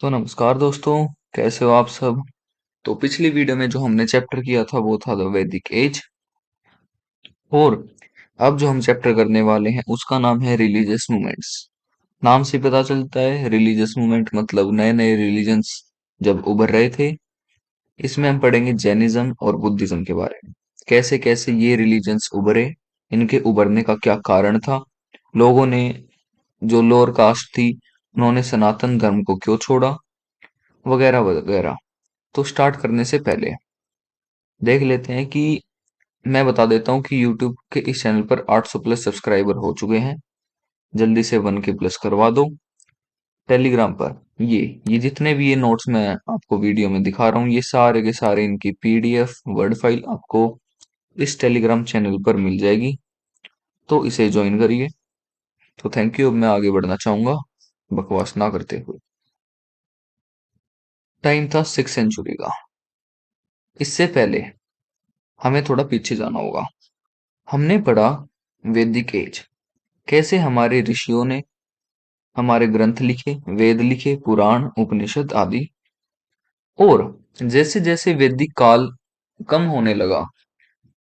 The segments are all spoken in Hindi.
तो नमस्कार दोस्तों। कैसे हो आप सब। तो पिछली वीडियो में जो हमने चैप्टर किया था वो था द वैदिक एज। और अब जो हम चैप्टर करने वाले हैं उसका नाम है रिलीजियस मूवमेंट्स। नाम से पता चलता है रिलीजियस मूवमेंट मतलब नए नए रिलीजन्स जब उभर रहे थे। इसमें हम पढ़ेंगे जैनिज्म और बुद्धिज्म के बारे में। कैसे कैसे ये रिलीजन्स उभरे, इनके उभरने का क्या कारण था, लोगों ने जो लोअर कास्ट थी उन्होंने सनातन धर्म को क्यों छोड़ा, वगैरह वगैरह। तो स्टार्ट करने से पहले देख लेते हैं कि मैं बता देता हूँ कि YouTube के इस चैनल पर 800 प्लस सब्सक्राइबर हो चुके हैं। जल्दी से 1K प्लस करवा दो। टेलीग्राम पर ये जितने भी ये नोट्स मैं आपको वीडियो में दिखा रहा हूँ ये सारे के सारे इनकी PDF वर्ड फाइल आपको इस टेलीग्राम चैनल पर मिल जाएगी। तो इसे ज्वाइन करिए। तो थैंक यू। अब मैं आगे बढ़ना चाहूंगा बकवास ना करते हुए। टाइम था 6th सेंचुरी का। इससे पहले हमें थोड़ा पीछे जाना होगा। हमने पढ़ा वैदिक एज, कैसे हमारे ऋषियों ने हमारे ग्रंथ लिखे, वेद लिखे, पुराण, उपनिषद आदि। और जैसे जैसे वैदिक काल कम होने लगा,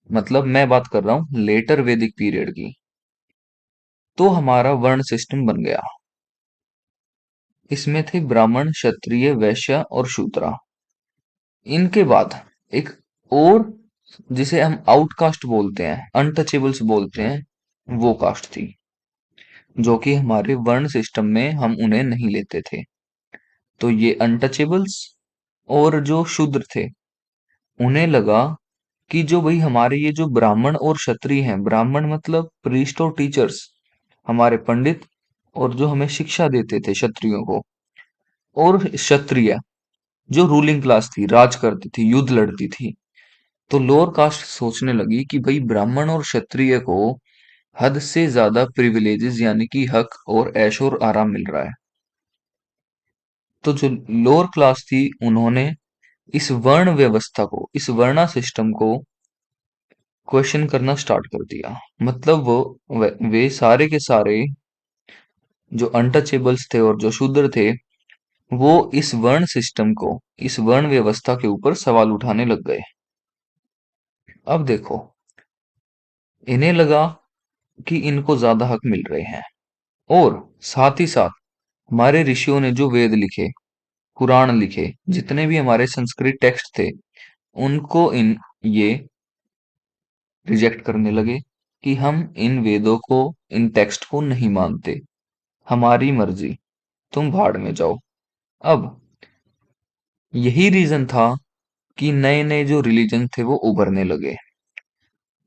मतलब मैं बात कर रहा हूँ लेटर वैदिक पीरियड की, तो हमारा वर्ण सिस्टम बन गया। इसमें थे ब्राह्मण, क्षत्रिय, वैश्य और शूद्रा। इनके बाद एक और, जिसे हम आउटकास्ट बोलते हैं, अनटचेबल्स बोलते हैं, वो कास्ट थी जो कि हमारे वर्ण सिस्टम में हम उन्हें नहीं लेते थे। तो ये अनटचेबल्स और जो शूद्र थे उन्हें लगा कि जो भाई हमारे ये जो ब्राह्मण और क्षत्रिय हैं, ब्राह्मण मतलब प्रीस्ट और टीचर्स, हमारे पंडित, और जो हमें शिक्षा देते थे क्षत्रियों को, और क्षत्रिय जो रूलिंग क्लास थी, राज करती थी, युद्ध लड़ती थी। तो लोअर कास्ट सोचने लगी कि भाई ब्राह्मण और क्षत्रिय को हद से ज्यादा प्रिविलेजेस यानी कि हक और ऐश और आराम मिल रहा है। तो जो लोअर क्लास थी उन्होंने इस वर्ण व्यवस्था को, इस वर्णा सिस्टम को क्वेश्चन करना स्टार्ट कर दिया। मतलब वे सारे के सारे जो अनटचेबल्स थे और जो शूद्र थे वो इस वर्ण सिस्टम को, इस वर्ण व्यवस्था के ऊपर सवाल उठाने लग गए। अब देखो, इन्हें लगा कि इनको ज्यादा हक मिल रहे हैं, और साथ ही साथ हमारे ऋषियों ने जो वेद लिखे, पुराण लिखे, जितने भी हमारे संस्कृत टेक्स्ट थे, उनको ये रिजेक्ट करने लगे कि हम इन वेदों को, इन टेक्स्ट को नहीं मानते, हमारी मर्जी, तुम भाड़ में जाओ। अब यही रीजन था कि नए नए जो रिलीजन थे वो उभरने लगे।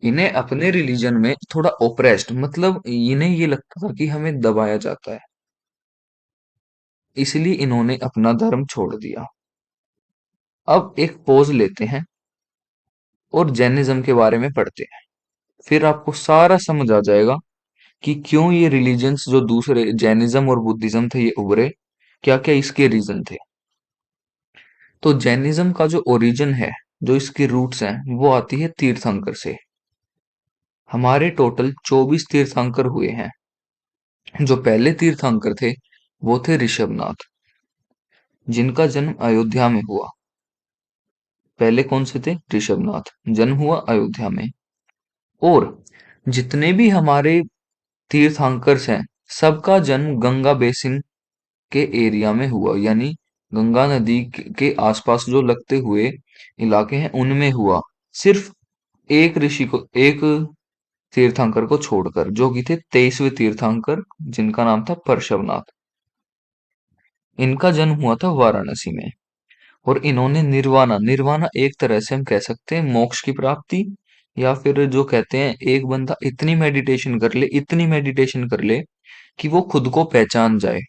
इन्हें अपने रिलीजन में थोड़ा ओप्रेस्ड, मतलब इन्हें ये लगता था कि हमें दबाया जाता है, इसलिए इन्होंने अपना धर्म छोड़ दिया। अब एक पॉज लेते हैं और जैनिज्म के बारे में पढ़ते हैं। फिर आपको सारा समझ आ जाएगा कि क्यों ये रिलीजन्स जो दूसरे जैनिज्म और बुद्धिज्म थे ये उभरे, क्या क्या इसके रीजन थे। तो जैनिज्म का जो ओरिजिन है, जो इसकी रूट्स हैं, वो आती है तीर्थंकर से। हमारे टोटल 24 तीर्थंकर हुए हैं। जो पहले तीर्थंकर थे वो थे ऋषभनाथ, जिनका जन्म अयोध्या में हुआ। पहले कौन से थे? ऋषभनाथ। जन्म हुआ अयोध्या में। और जितने भी हमारे तीर्थंकर्स हैं, सबका जन्म गंगा बेसिन के एरिया में हुआ, यानी गंगा नदी के आसपास जो लगते हुए इलाके हैं उनमें हुआ। सिर्फ एक ऋषि को, एक तीर्थंकर को छोड़कर, जो कि थे 23वें तीर्थंकर, जिनका नाम था पार्श्वनाथ। इनका जन्म हुआ था वाराणसी में। और इन्होंने निर्वाणा, निर्वाणा एक तरह से हम कह सकते हैं मोक्ष की प्राप्ति, या फिर जो कहते हैं एक बंदा इतनी मेडिटेशन कर ले, इतनी मेडिटेशन कर ले कि वो खुद को पहचान जाए,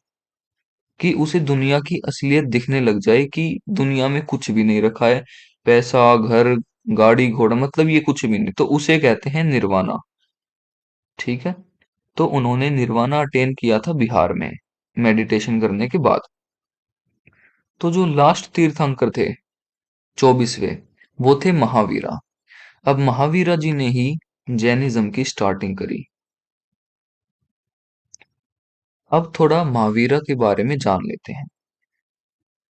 कि उसे दुनिया की असलियत दिखने लग जाए कि दुनिया में कुछ भी नहीं रखा है, पैसा, घर, गाड़ी, घोड़ा, मतलब ये कुछ भी नहीं, तो उसे कहते हैं निर्वाणा। ठीक है। तो उन्होंने निर्वाणा अटेन किया था बिहार में मेडिटेशन करने के बाद। तो जो लास्ट तीर्थंकर थे 24वें, वो थे महावीरा। अब महावीरा जी ने ही जैनिज्म की स्टार्टिंग करी। अब थोड़ा महावीरा के बारे में जान लेते हैं।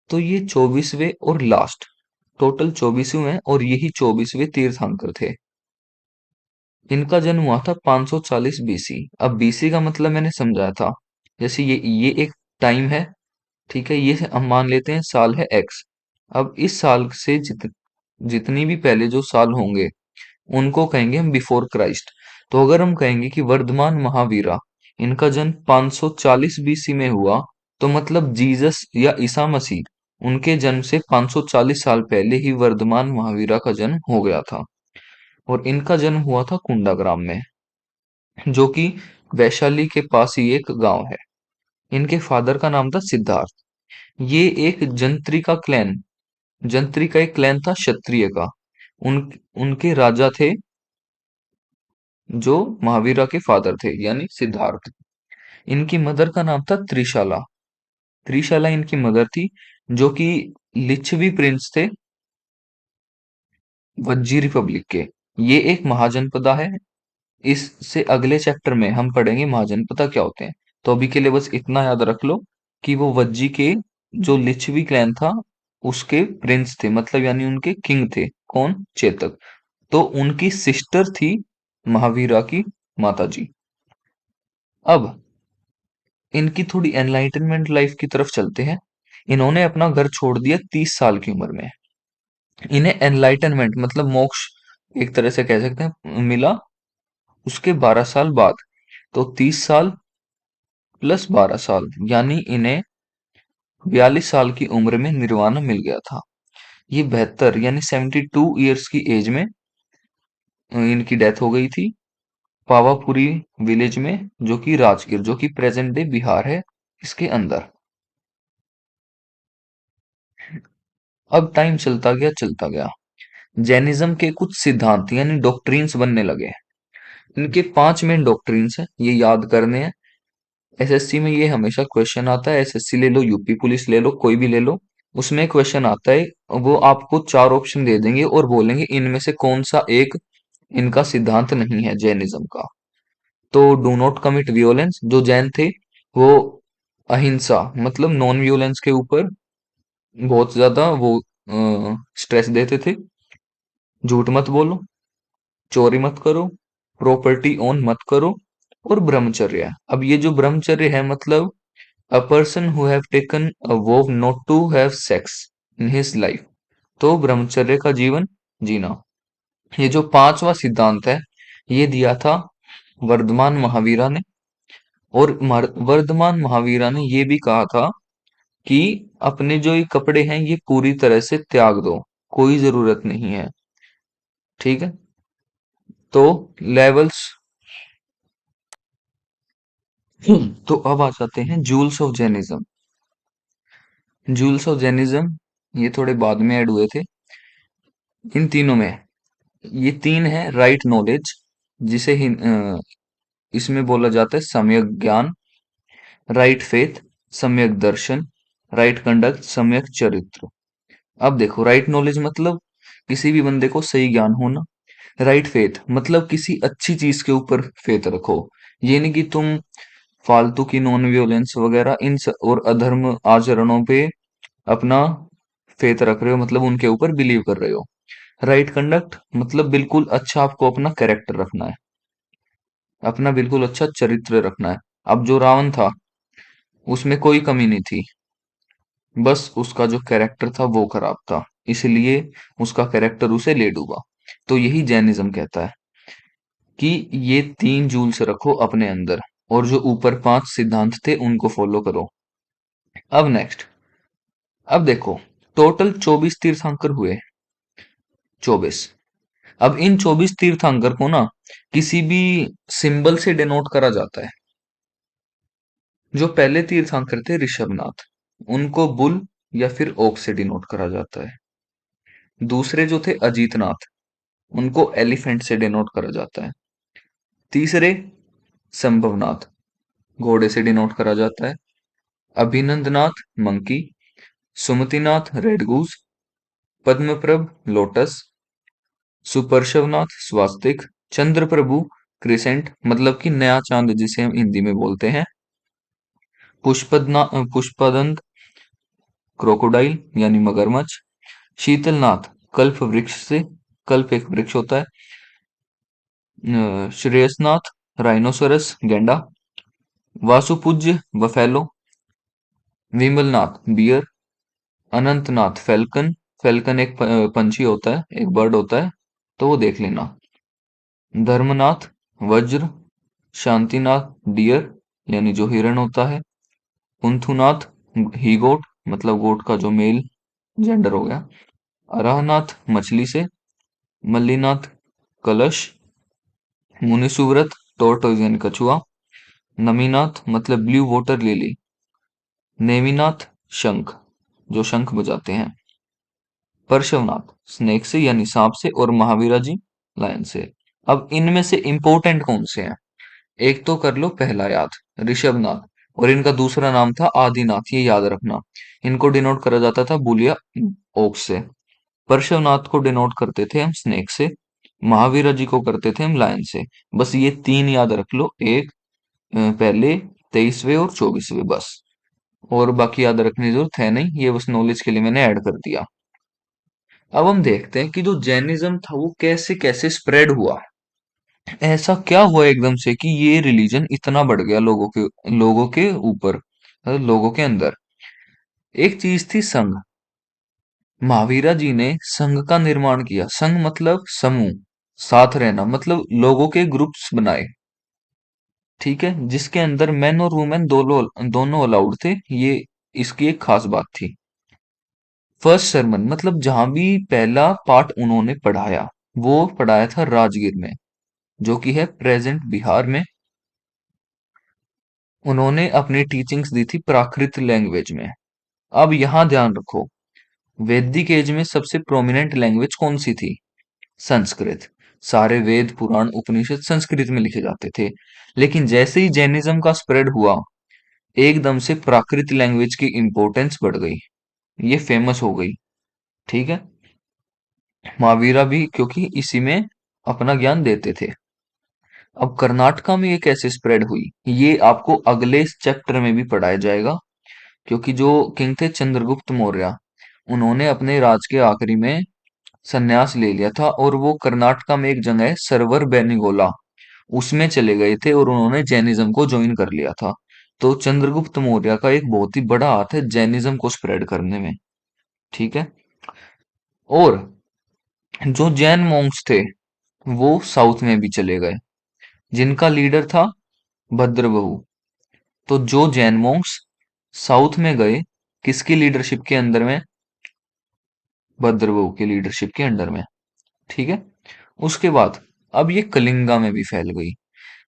तो ये 24वें और लास्ट, टोटल 24 हैं और यही 24वें तीर्थंकर थे। इनका जन्म हुआ था 540 बीसी। अब बीसी का मतलब मैंने समझाया था, जैसे ये एक टाइम है, ठीक है, ये हम मान लेते हैं साल है एक्स। अब इस साल से जितनी भी पहले जो साल होंगे उनको कहेंगे हम बिफोर क्राइस्ट। तो अगर हम कहेंगे कि वर्धमान महावीरा, इनका जन्म 540 बीसी में हुआ, तो मतलब जीसस या ईसा मसीह, उनके जन्म से 540 साल पहले ही वर्धमान महावीरा का जन्म हो गया था। और इनका जन्म हुआ था कुंडाग्राम में, जो कि वैशाली के पास ही एक गांव है। इनके फादर का नाम था सिद्धार्थ। ये एक जंत्री का एक क्लैन था क्षत्रिय का। उन उनके राजा थे जो महावीरा के फादर थे, यानी सिद्धार्थ। इनकी मदर का नाम था त्रिशाला। त्रिशाला इनकी मदर थी, जो कि लिच्छवी प्रिंस थे वज्जी रिपब्लिक के। ये एक महाजनपदा है। इससे अगले चैप्टर में हम पढ़ेंगे महाजनपदा क्या होते हैं। तो अभी के लिए बस इतना याद रख लो कि वो वज्जी के जो लिच्छवी क्लैन था उसके प्रिंस थे, मतलब यानी उनके किंग थे। कौन? चेतक। तो उनकी सिस्टर थी महावीरा की माता जी। अब इनकी थोड़ी एनलाइटनमेंट लाइफ की तरफ चलते हैं। इन्होंने अपना घर छोड़ दिया 30 साल की उम्र में। इन्हें एनलाइटनमेंट मतलब मोक्ष एक तरह से कह सकते हैं मिला उसके 12 साल बाद। तो 30 साल प्लस 12 साल यानी इन्हें 42 साल की उम्र में निर्वाण मिल गया था। ये 72 यानी 72 ईयर्स की एज में इनकी डेथ हो गई थी, पावापुरी विलेज में, जो कि राजगीर, जो कि प्रेजेंट डे बिहार है, इसके अंदर। अब टाइम चलता गया, जैनिज्म के कुछ सिद्धांत यानी डॉक्ट्रिन्स बनने लगे। इनके 5 मेन डॉक्ट्रिन्स हैं, ये याद करने हैं। एसएससी में ये हमेशा क्वेश्चन आता है। एसएससी ले लो, यूपी पुलिस ले लो, कोई भी ले लो, उसमें क्वेश्चन आता है। वो आपको 4 ऑप्शन दे देंगे और बोलेंगे इनमें से कौन सा एक इनका सिद्धांत नहीं है जैनिज्म का। तो डू नॉट कमिट वियोलेंस, जो जैन थे वो अहिंसा मतलब नॉन वियोलेंस के ऊपर बहुत ज्यादा वो स्ट्रेस देते थे। झूठ मत बोलो, चोरी मत करो, प्रॉपर्टी ओन मत करो, और ब्रह्मचर्य। अब ये जो ब्रह्मचर्य है मतलब a person who have taken a vow not to have sex in his life. तो ब्रह्मचर्य का जीवन जीना। ये जो पांचवा सिद्धांत है ये दिया था वर्धमान महावीरा ने। और वर्धमान महावीरा ने ये भी कहा था कि अपने जो ये कपड़े हैं ये पूरी तरह से त्याग दो, कोई जरूरत नहीं है। ठीक है। तो लेवल्स। तो अब आ जाते हैं jewels of Jainism. Jewels of Jainism ये थोड़े बाद में ऐड हुए थे। इन तीनों में ये तीन है: राइट नॉलेज, जिसे इसमें बोला जाता है सम्यक ज्ञान; राइट फेथ, सम्यक दर्शन; राइट कंडक्ट, सम्यक चरित्र। अब देखो, राइट नॉलेज मतलब किसी भी बंदे को सही ज्ञान होना। राइट फेथ मतलब किसी अच्छी चीज के ऊपर फेथ रखो। ये नहीं कि तुम फालतू की नॉन वियोलेंस वगैरह और अधर्म आचरणों पे अपना फेथ रख रहे हो, मतलब उनके ऊपर बिलीव कर रहे हो। राइट कंडक्ट मतलब बिल्कुल अच्छा आपको अपना कैरेक्टर रखना है, अपना बिल्कुल अच्छा चरित्र रखना है। अब जो रावण था उसमें कोई कमी नहीं थी, बस उसका जो कैरेक्टर था वो खराब था, इसलिए उसका कैरेक्टर उसे ले डूबा। तो यही जैनिज्म कहता है कि ये 3 जूल्स रखो अपने अंदर, और जो ऊपर 5 सिद्धांत थे उनको फॉलो करो। अब नेक्स्ट, अब देखो, टोटल 24 तीर्थंकर हुए। 24। अब इन 24 तीर्थंकर को ना किसी भी सिंबल से डिनोट करा जाता है। जो पहले तीर्थंकर थे ऋषभनाथ, उनको बुल या फिर ओक से डिनोट करा जाता है। दूसरे जो थे अजीतनाथ, उनको एलिफेंट से डिनोट करा जाता है। तीसरे संभवनाथ, घोड़े से डिनोट करा जाता है। अभिनंदनाथ monkey, Sumatinath red goose, Padmaprabh lotus, सुपर्शवनाथ स्वास्तिक, चंद्र प्रभु क्रिसेंट मतलब कि नया चांद जिसे हम हिंदी में बोलते हैं, पुष्पदना पुष्पदंत क्रोकोडाइल यानी मगरमच्छ। शीतलनाथ कल्प वृक्ष से, कल्प एक वृक्ष होता है। श्रेयसनाथ राइनोसरस गैंडा। Vasupujya buffalo. Vimalnath bear. Anantnath falcon, falcon एक पंछी होता है, एक बर्ड होता है, तो वो देख लेना। धर्मनाथ वज्र। शांतिनाथ डियर यानी जो हिरण होता है। कुंथुनाथ ही गोट, मतलब गोट का जो मेल जेंडर हो गया। अराहनाथ मछली से। मल्लीनाथ कलश। मुनिसुव्रत टोरटोइज यानी कछुआ। नमीनाथ मतलब ब्लू वाटर लिली। नेमिनाथ शंख, जो शंख बजाते हैं। पार्श्वनाथ स्नेक से यानी सांप से। और महावीरा जी लायन से। अब इनमें से इंपॉर्टेंट कौन से हैं? एक तो कर लो पहला याद, ऋषभनाथ। और इनका दूसरा नाम था आदिनाथ, ये याद रखना। इनको डिनोट करा जाता था बूलिया ओक से। पार्श्वनाथ को डिनोट करते थे हम स्नेक से। महावीरा जी को करते थे हम लायन से। बस ये तीन याद रख लो। एक पहले 23वें और 24वें, बस। और बाकी याद रखने की जरूरत है नहीं, ये बस नॉलेज के लिए मैंने ऐड कर दिया। अब हम देखते हैं कि जो जैनिज्म था वो कैसे कैसे स्प्रेड हुआ। ऐसा क्या हुआ एकदम से कि ये रिलीजन इतना बढ़ गया लोगों के ऊपर, मतलब लोगों के अंदर। एक चीज थी संघ। महावीरा जी ने संघ का निर्माण किया। संघ मतलब समूह, साथ रहना, मतलब लोगों के ग्रुप्स बनाए। ठीक है, जिसके अंदर मेन और वुमेन दोनों दोनों अलाउड थे। ये इसकी एक खास बात थी। फर्स्ट सरमन मतलब जहां भी पहला पाठ उन्होंने पढ़ाया, वो पढ़ाया था राजगीर में, जो कि है प्रेजेंट बिहार में। उन्होंने अपनी टीचिंग्स दी थी प्राकृत लैंग्वेज में। अब यहां ध्यान रखो, वैदिक एज में सबसे प्रोमिनेंट लैंग्वेज कौन सी थी? संस्कृत। सारे वेद पुराण उपनिषद संस्कृत में लिखे जाते थे। लेकिन जैसे ही जैनिज्म का स्प्रेड हुआ, एकदम से प्राकृत लैंग्वेज की इंपॉर्टेंस बढ़ गई, ये फेमस हो गई। ठीक है, महावीरा भी क्योंकि इसी में अपना ज्ञान देते थे। अब कर्नाटका में ये कैसे स्प्रेड हुई, ये आपको अगले चैप्टर में भी पढ़ाया जाएगा। क्योंकि जो किंग थे चंद्रगुप्त मौर्य, उन्होंने अपने राज के आखिरी में संन्यास ले लिया था, और वो कर्नाटका में एक जगह है सरवर बेनिगोला, उसमें चले गए थे, और उन्होंने जैनिज्म को ज्वाइन कर लिया था। तो चंद्रगुप्त मौर्य का एक बहुत ही बड़ा हाथ है जैनिज्म को स्प्रेड करने में। ठीक है, और जो जैन मॉन्क्स थे वो साउथ में भी चले गए, जिनका लीडर था भद्रबहु। तो जो जैन मॉन्क्स साउथ में गए, किसकी लीडरशिप के अंदर में? भद्रबहु की लीडरशिप के अंडर में। ठीक है, उसके बाद अब ये कलिंगा में भी फैल गई।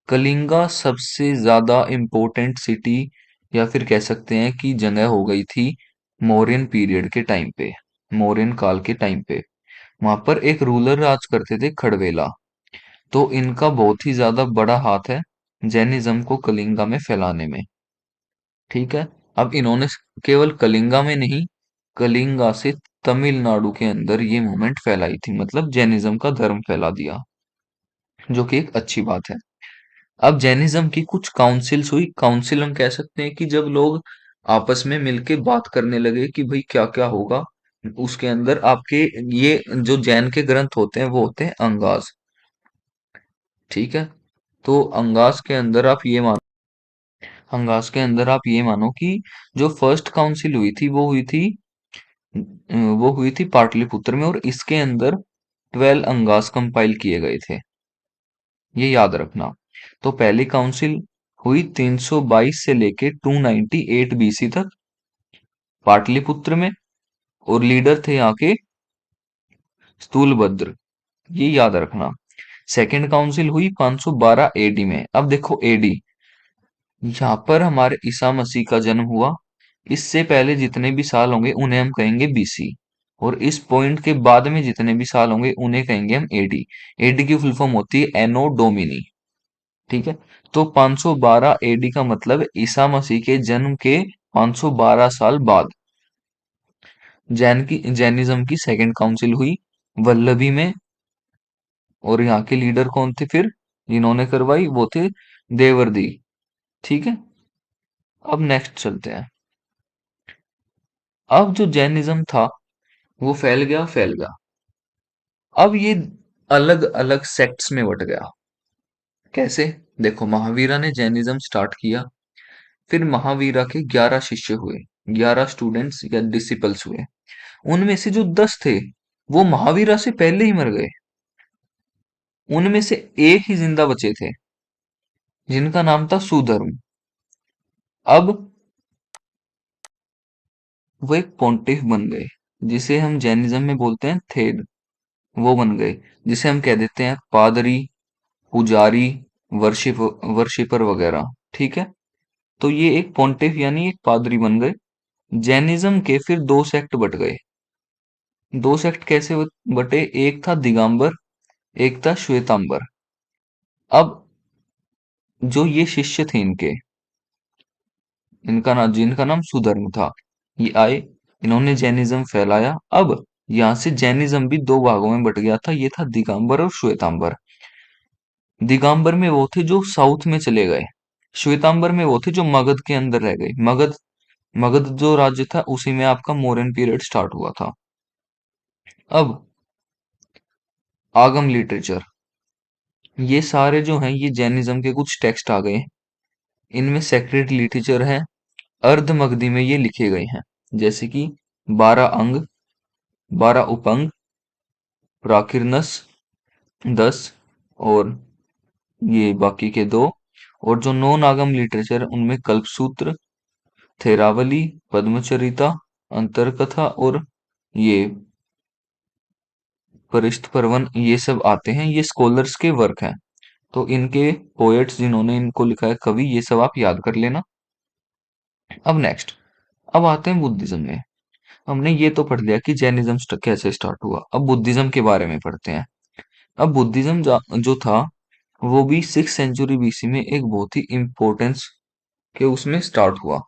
कलिंगा सबसे ज्यादा इंपॉर्टेंट सिटी, या फिर कह सकते हैं कि जगह हो गई थी मौर्यन पीरियड के टाइम पे, मौर्यन काल के टाइम पे। वहां पर एक रूलर राज करते थे खड़वेला। तो इनका बहुत ही ज्यादा बड़ा हाथ है जैनिज्म को कलिंगा में फैलाने में। ठीक है, अब इन्होंने केवल कलिंगा में नहीं, कलिंगा से तमिलनाडु के अंदर ये मूवमेंट फैलाई थी, मतलब जैनिज्म का धर्म फैला दिया, जो कि एक अच्छी बात है। अब जैनिज्म की कुछ काउंसिल्स हुई। काउंसिल हम कह सकते हैं कि जब लोग आपस में मिलके बात करने लगे कि भाई क्या क्या होगा। उसके अंदर आपके ये जो जैन के ग्रंथ होते हैं वो होते हैं अंगास। ठीक है, तो अंगास के अंदर आप ये मानो, अंगास के अंदर आप ये मानो कि जो फर्स्ट काउंसिल हुई थी वो हुई थी, वो हुई थी पाटलिपुत्र में, और इसके अंदर 12 अंगास कंपाइल किए गए थे, ये याद रखना। तो पहली काउंसिल हुई 322 से लेके 298 बीसी तक पाटलिपुत्र में, और लीडर थे यहाँ के स्थूलभद्र, ये याद रखना। सेकंड काउंसिल हुई 512 एडी में। अब देखो एडी, यहाँ पर हमारे ईसा मसीह का जन्म हुआ। इससे पहले जितने भी साल होंगे उन्हें हम कहेंगे बीसी, और इस पॉइंट के बाद में जितने भी साल होंगे उन्हें कहेंगे हम एडी। एडी की फुल फॉर्म होती है एनो डोमिनी। ठीक है, तो 512 एडी का मतलब ईसा मसीह के जन्म के 512 साल बाद जैनिज्म की सेकंड काउंसिल हुई वल्लभी में। और यहाँ के लीडर कौन थे फिर जिन्होंने करवाई? वो थे देवर्दी। ठीक है, अब नेक्स्ट चलते हैं। अब जो जैनिज्म था वो फैल गया। अब ये अलग अलग सेक्ट्स में बट गया। कैसे? देखो, महावीरा ने जैनिज्म स्टार्ट किया। फिर महावीरा के 11 शिष्य हुए, 11 स्टूडेंट्स या डिसिपल्स हुए। उनमें से जो 10 थे वो महावीरा से पहले ही मर गए। उनमें से एक ही जिंदा बचे थे, जिनका नाम था सुधर्म। अब वो एक पॉन्टिफ बन गए, जिसे हम जैनिज्म में बोलते हैं थेड। वो बन गए, जिसे हम कह देते हैं पादरी, पुजारी, वर्शिपर वगैरह। ठीक है। तो ये एक पॉन्टिफ यानी एक पादरी बन गए। जैनिज्म के फिर दो सेक्ट बट गए। दो सेक्ट कैसे बटे? एक था दिगंबर, एक था श्वेतांबर। अब जो ये शिष्य थे इनके, जिनका नाम सुधर्म था, ये आए, इन्होंने जैनिज्म फैलाया। अब यहाँ से जैनिज्म भी दो भागों में बट गया था, ये था दिगंबर और श्वेतांबर। दिगंबर में वो थे जो साउथ में चले गए, श्वेतांबर में वो थे जो मगध के अंदर रह गए। मगध मगध जो राज्य था उसी में आपका मौर्यन पीरियड स्टार्ट हुआ था। अब आगम लिटरेचर, ये सारे जो हैं ये जैनिज्म के कुछ टेक्स्ट आ गए। इनमें सेक्रेट लिटरेचर है, अर्ध मगधी में ये लिखे गए हैं। जैसे कि 12 अंग, 12 उपअंग, प्राकीर्णस 10, और ये बाकी के दो। और जो नॉन आगम लिटरेचर है उनमें कल्पसूत्र, थेरावली, पद्मचरिता, अंतरकथा और ये परिष्ठ पर्वन, ये सब आते हैं। ये स्कॉलर्स के वर्क हैं। तो इनके पोएट्स जिन्होंने इनको लिखा है, कवि, ये सब आप याद कर लेना। अब नेक्स्ट, अब आते हैं बुद्धिज्म में। हमने ये तो पढ़ लिया कि जैनिज्म कैसे स्टार्ट हुआ। अब बुद्धिज्म के बारे में पढ़ते हैं। अब बुद्धिज्म जो था वो भी 6th सेंचुरी बीसी में एक बहुत ही इम्पोर्टेंस के उसमें स्टार्ट हुआ।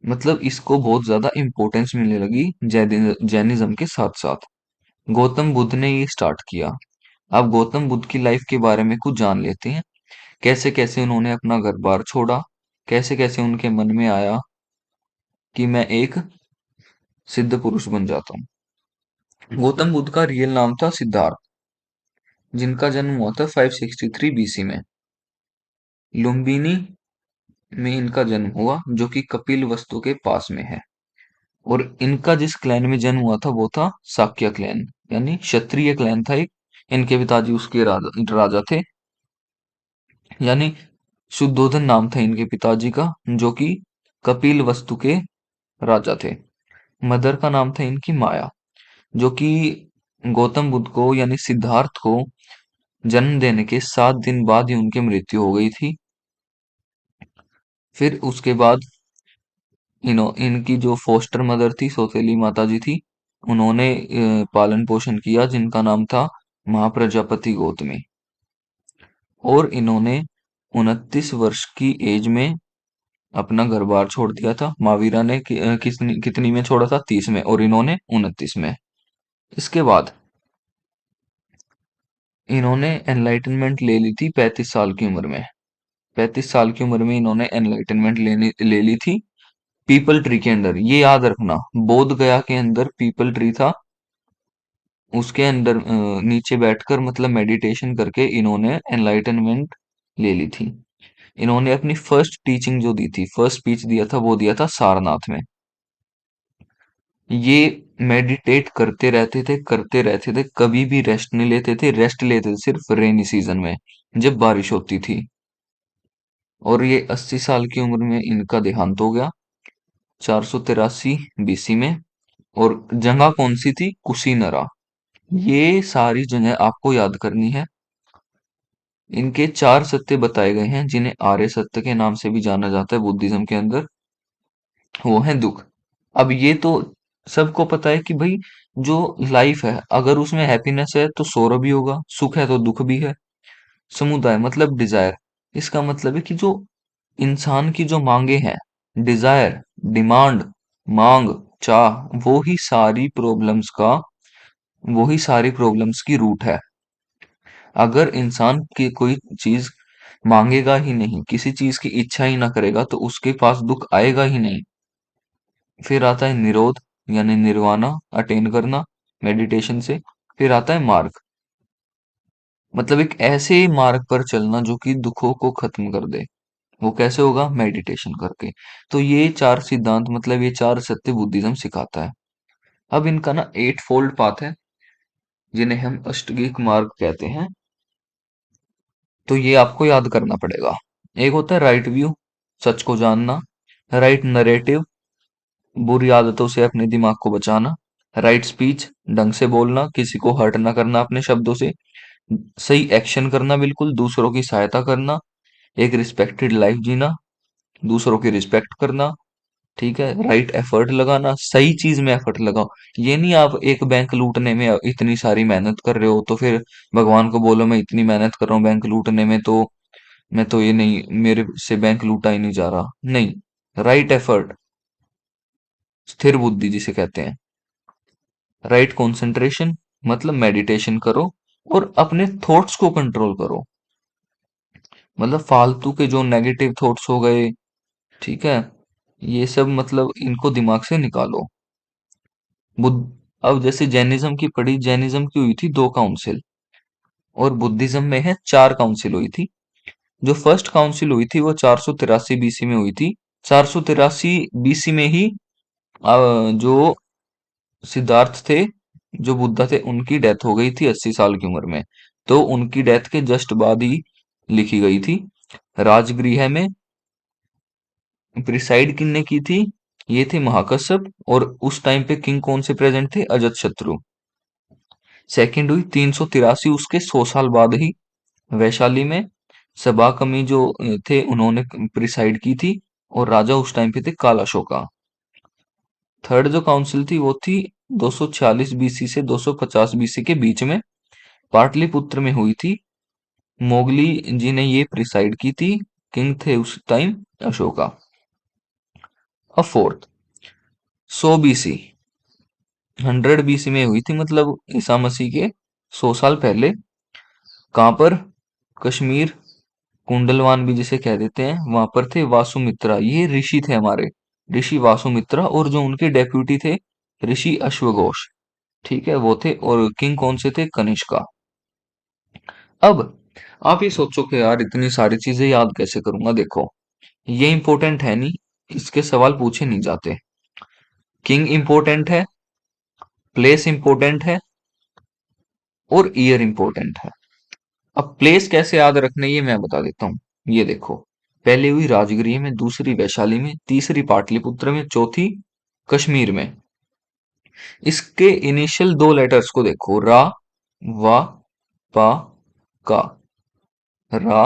मतलब इसको बहुत ज्यादा इम्पोर्टेंस मिलने लगी जैनिज्म के साथ साथ। गौतम बुद्ध ने ये स्टार्ट किया। अब गौतम बुद्ध की लाइफ के बारे में कुछ जान लेते हैं। कैसे कैसे उन्होंने अपना घर बार छोड़ा, कैसे कैसे उनके मन में आया कि मैं एक सिद्ध पुरुष बन जाता हूँ। गौतम बुद्ध का रियल नाम था सिद्धार्थ, जिनका जन्म हुआ था 563 बीसी में। लुम्बिनी में इनका जन्म हुआ, जो कि कपिल वस्तु के पास में है। और इनका जिस क्लैन में जन्म हुआ था वो था शाक्य क्लैन, यानी क्षत्रिय क्लैन था एक। इनके पिताजी उसके राजा थे, यानी शुद्धोधन नाम था इनके पिताजी का, जो कि कपिल वस्तु के राजा थे। मदर का नाम था इनकी माया, जो कि गौतम बुद्ध को यानी सिद्धार्थ को जन्म देने के 7 दिन बाद ही उनकी मृत्यु हो गई थी। फिर उसके बाद इनकी जो फोस्टर मदर थी, सौतेली माता जी थी, उन्होंने पालन पोषण किया, जिनका नाम था महाप्रजापति गौतमी। और इन्होंने 29 वर्ष की एज में अपना घर बार छोड़ दिया था। महावीरा ने कितनी में छोड़ा था? 30 में, और इन्होंने 29 में। इसके बाद इन्होंने एनलाइटनमेंट ले ली थी 35 साल की उम्र में। 35 साल की उम्र में इन्होंने एनलाइटनमेंट ले ली थी पीपल ट्री के अंदर। ये याद रखना, बोध गया के अंदर पीपल ट्री था, उसके अंदर नीचे बैठकर मतलब मेडिटेशन करके इन्होंने एनलाइटनमेंट ले ली थी। इन्होंने अपनी फर्स्ट टीचिंग जो दी थी, फर्स्ट स्पीच दिया था, वो दिया था सारनाथ में। ये मेडिटेट करते रहते थे, कभी भी रेस्ट नहीं लेते थे। रेस्ट लेते थे सिर्फ रेनी सीजन में, जब बारिश होती थी। और ये 80 साल की उम्र में इनका देहांत हो गया, 483 बीसी में। और जगह कौन सी थी? कुशीनरा। ये सारी जगह आपको याद करनी है। इनके 4 सत्य बताए गए हैं, जिन्हें आर्य सत्य के नाम से भी जाना जाता है बुद्धिज्म के अंदर। वो है दुख। अब ये तो सबको पता है कि भाई, जो लाइफ है अगर उसमें हैप्पीनेस है तो सौरभ भी होगा, सुख है तो दुख भी है। समुदाय मतलब डिजायर, इसका मतलब है कि जो इंसान की जो मांगे हैं, डिजायर, डिमांड, मांग, चाह, वो ही सारी प्रॉब्लम्स की रूट है। अगर इंसान की कोई चीज मांगेगा ही नहीं, किसी चीज की इच्छा ही ना करेगा, तो उसके पास दुख आएगा ही नहीं। फिर आता है निरोध यानी निर्वाणा, अटेन करना मेडिटेशन से। फिर आता है मार्ग, मतलब एक ऐसे मार्ग पर चलना जो कि दुखों को खत्म कर दे। वो कैसे होगा? मेडिटेशन करके। तो ये चार सिद्धांत, मतलब ये चार सत्य बुद्धिज्म सिखाता है। अब इनका ना 8 फोल्ड पाथ है, जिन्हें हम अष्टगिक मार्ग कहते हैं। तो ये आपको याद करना पड़ेगा। एक होता है राइट व्यू, सच को जानना। राइट नरेटिव, बुरी आदतों से अपने दिमाग को बचाना। राइट स्पीच, ढंग से बोलना, किसी को हर्ट ना करना अपने शब्दों से। सही एक्शन करना, बिल्कुल दूसरों की सहायता करना। एक रिस्पेक्टेड लाइफ जीना, दूसरों की रिस्पेक्ट करना। ठीक है, राइट एफर्ट लगाना, सही चीज में एफर्ट लगाओ। ये नहीं आप एक बैंक लूटने में इतनी सारी मेहनत कर रहे हो तो फिर भगवान को बोलो मैं इतनी मेहनत कर रहा हूँ बैंक लूटने में, तो मैं तो ये नहीं, मेरे से बैंक लूटा ही नहीं जा रहा। नहीं, राइट एफर्ट, स्थिर बुद्धि जिसे कहते हैं। राइट कंसंट्रेशन, मतलब मेडिटेशन करो और अपने थॉट्स को कंट्रोल करो। मतलब फालतू के जो नेगेटिव थॉट्स हो गए, ठीक है, ये सब मतलब इनको दिमाग से निकालो। बुद्ध, अब जैसे जैनिज्म की पढ़ी, जैनिज्म की हुई थी 2 काउंसिल, और बुद्धिज्म में है 4 काउंसिल हुई थी। जो फर्स्ट काउंसिल हुई थी वो 483 बीसी में हुई थी। 483 बीसी में ही जो सिद्धार्थ थे, जो बुद्धा थे, उनकी डेथ हो गई थी 80 साल की उम्र में। तो उनकी डेथ के जस्ट बाद ही लिखी गई थी। राजगृह में प्रिसाइड किनने की थी? ये थे महाकश्यप, और उस टाइम पे किंग कौन से प्रेजेंट थे? अजत शत्रु। सेकंड हुई 383 उसके 100 साल बाद ही, वैशाली में। सभा कमी जो थे उन्होंने प्रिसाइड की थी, और राजा उस टाइम पे थे काल अशोका। थर्ड जो काउंसिल थी वो थी 246 बीसी से 250 बीसी के बीच में, पाटलिपुत्र में हुई थी। मोगली जी ने ये प्रिसाइड की थी। किंग थे उस टाइम अशोका। अब फोर्थ 100 बीसी, 100 बीसी में हुई थी, मतलब ईसा मसीह के 100 साल पहले। कहाँ पर? कश्मीर, कुंडलवान भी जिसे कह देते हैं, वहां पर थे वासुमित्रा, ये ऋषि थे हमारे, ऋषि वासुमित्रा, और जो उनके डेप्यूटी थे ऋषि अश्वघोष। ठीक है, वो थे। और किंग कौन से थे? कनिष्का। अब आप ये सोचो कि यार इतनी सारी चीजें याद कैसे करूंगा। देखो, ये इंपॉर्टेंट है नहीं, इसके सवाल पूछे नहीं जाते। किंग इंपॉर्टेंट है, प्लेस इंपॉर्टेंट है, और ईयर इंपॉर्टेंट है। अब प्लेस कैसे याद रखना है ये मैं बता देता हूँ। ये देखो, पहली हुई राजगृह में, दूसरी वैशाली में, तीसरी पाटलिपुत्र में, चौथी कश्मीर में। इसके इनिशियल 2 लेटर्स को देखो, रा, वा, पा, का। रा,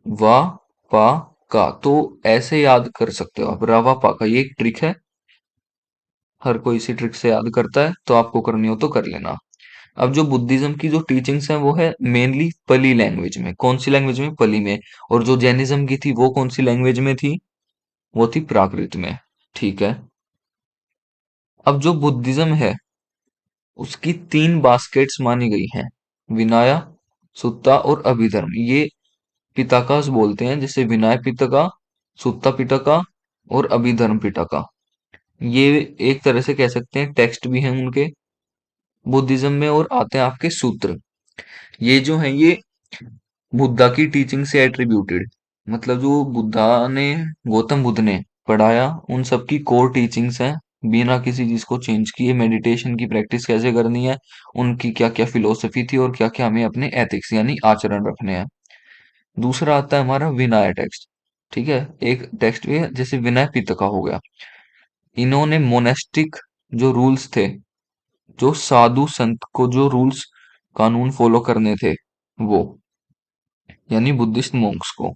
वा, पा, का। तो ऐसे याद कर सकते हो आप, रा वा पा का। ये एक ट्रिक है, हर कोई इसी ट्रिक से याद करता है, तो आपको करनी हो तो कर लेना। अब जो बुद्धिज्म की जो टीचिंग्स हैं वो है मेनली पली लैंग्वेज में। कौन सी लैंग्वेज में? पली में। और जो जैनिज्म की थी वो कौन सी लैंग्वेज में थी? वो थी प्राकृत में। ठीक है। अब जो बुद्धिज्म है उसकी 3 बास्केट्स मानी गई हैं, विनया, सुत्ता और अभिधर्म। ये पिताकास बोलते हैं, जैसे विनय पिटका, सुत्ता पिटका और अभिधर्म पिटका। ये एक तरह से कह सकते हैं टेक्स्ट भी हैं उनके बुद्धिज्म में। और आते हैं आपके सूत्र। ये जो है ये बुद्धा की टीचिंग से एट्रीब्यूटेड, मतलब जो बुद्धा ने, गौतम बुद्ध ने पढ़ाया, उन सब की कोर टीचिंग्स हैं, बिना किसी चीज को चेंज किए। मेडिटेशन की प्रैक्टिस कैसे करनी है, उनकी क्या क्या फिलोसफी थी, और क्या क्या हमें अपने एथिक्स यानी आचरण रखने हैं। दूसरा आता है हमारा विनय टेक्स्ट। ठीक है, एक टेक्स्ट भी है जैसे विनय पिटका हो गया। इन्होंने मोनेस्टिक जो रूल्स थे, जो साधु संत को जो रूल्स कानून फॉलो करने थे, वो यानी बुद्धिस्ट मॉन्क्स को,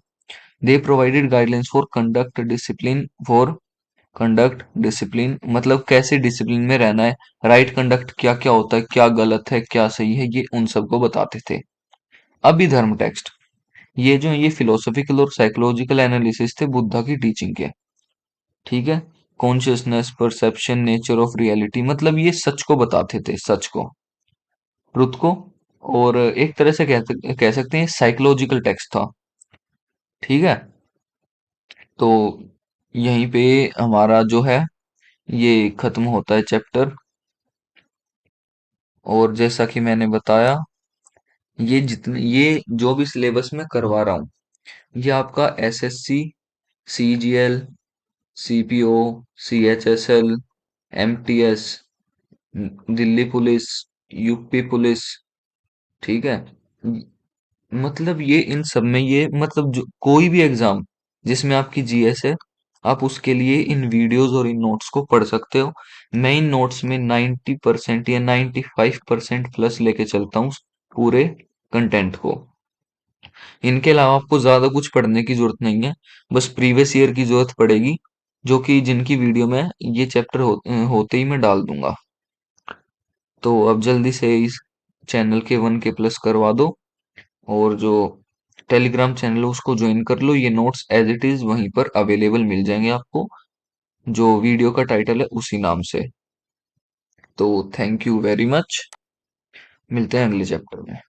दे provided guidelines for conduct discipline, for conduct discipline, मतलब कैसे डिसिप्लिन में रहना है, राइट कंडक्ट क्या क्या होता है, क्या गलत है क्या सही है, ये उन सबको बताते थे। अभिधर्म टेक्स्ट, ये जो है ये फिलोसॉफिकल और साइकोलॉजिकल एनालिसिस थे बुद्धा की टीचिंग के। ठीक है, consciousness, perception, nature of reality, मतलब ये सच को बताते थे, सच को, ट्रुथ को। और एक तरह से कह सकते हैं साइकोलॉजिकल टेक्स्ट था। ठीक है, तो यहीं पे हमारा जो है ये खत्म होता है चैप्टर। और जैसा कि मैंने बताया, ये जो भी सिलेबस में करवा रहा हूँ, ये आपका SSC, CGL, CPO, CHSL, MTS, Delhi police, UP police, ठीक है। मतलब ये इन सब में, ये मतलब जो कोई भी एग्जाम जिसमें आपकी जीएस है, आप उसके लिए इन वीडियोस और इन नोट्स को पढ़ सकते हो। मैं इन नोट्स में 90% या 95% प्लस लेके चलता हूँ पूरे कंटेंट को। इनके अलावा आपको ज्यादा कुछ पढ़ने की जरूरत नहीं है, बस प्रीवियस ईयर की जरूरत पड़ेगी, जो कि जिनकी वीडियो में ये चैप्टर होते ही मैं डाल दूंगा। तो अब जल्दी से इस चैनल के 1K प्लस करवा दो, और जो टेलीग्राम चैनल है उसको ज्वाइन कर लो। ये नोट्स एज इट इज वहीं पर अवेलेबल मिल जाएंगे आपको, जो वीडियो का टाइटल है उसी नाम से। तो थैंक यू वेरी मच, मिलते हैं अगले चैप्टर में।